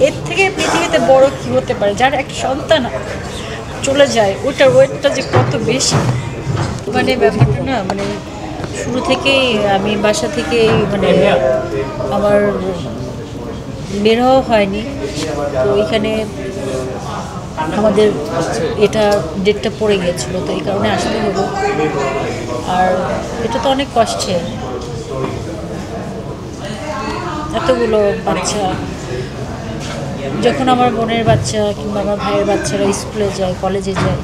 এর থেকে পৃথিবীতে বড় কি হতে পারে? যার এক সন্তান চলে যায় ওটার ওয়েটটা যে কত বেশি। মানে ব্যাপারটা না, মানে শুরু থেকেই আমি বাসা থেকে মানে আমার বের হওয়া হয়নি। তো এখানে আমাদের এটা ডেটটা পড়ে গিয়েছিলো, তো এই কারণে আসতে হলো। আর এটা তো অনেক কষ্টের, এতগুলো বাচ্চা। যখন আমার বোনের বাচ্চা কিংবা আমার ভাইয়ের বাচ্চারা স্কুলে যায়, কলেজে যায়,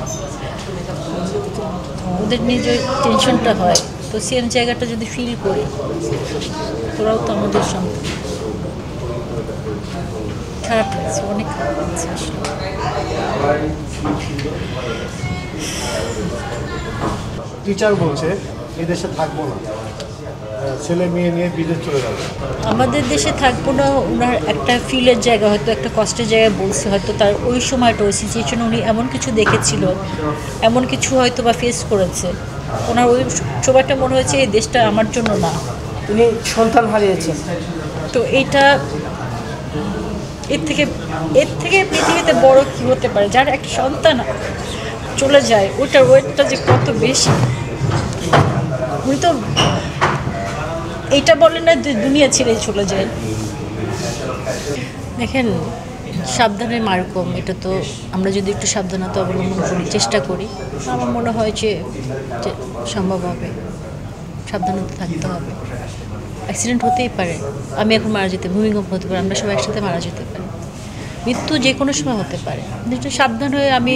ওদের নিয়ে যে টেনশনটা হয়, তো সেম জায়গাটা যদি ফিল করি, তোরাও তো আমাদের সঙ্গে। খারাপ লাগছে, অনেক খারাপ লাগছে আসলে। টিচার বলছে এদেশে থাকবো না, ছেলে মেয়ে নিয়ে বিদেশ চলে যাবে। আমাদের দেশে থাকবো না, ওনার একটা ফিলের জায়গা, হয়তো একটা কষ্টের জায়গায় বলছে, হয়তো তার ওই সময়টা ওই সিচুয়েশন উনি এমন কিছু দেখেছিল, এমন কিছু হয়তো বা ফেস করেছে, ওনার ওই সময়টা মনে হয়েছে এই দেশটা আমার জন্য না। উনি সন্তান হারিয়েছেন। তো এইটা এর থেকে পৃথিবীতে বড় কি হতে পারে? যার এক সন্তান চলে যায় ওটার ওয়েটটা যে কত বেশি। উনি তো এইটা বলেন না যে দুনিয়া ছেড়ে চলে যায়। দেখেন, সাবধানে মারকম, এটা তো আমরা যদি একটু সাবধানতা অবলম্বন করি, চেষ্টা করি, আমার মনে হয় যে সম্ভব হবে। সাবধানতা থাকতে হবে। অ্যাক্সিডেন্ট হতেই পারে, আমি এখন মারা যেতে, ভূমিকম্প হতে পারে, আমরা সবাই একসাথে মারা যেতে পারি, মৃত্যু যে কোনো সময় হতে পারে। একটু সাবধান হয়ে আমি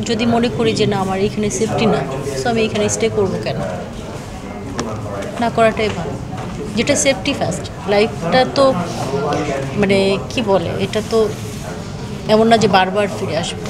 যদি মনে করি যে না আমার এইখানে সেফটি না, সো আমি এইখানে স্টে করবো কেন? না করাটাই ভালো, যেটা সেফটি ফার্স্ট। লাইফটা তো মানে কি বলে, এটা তো এমন না যে বারবার ফিরে আসবে।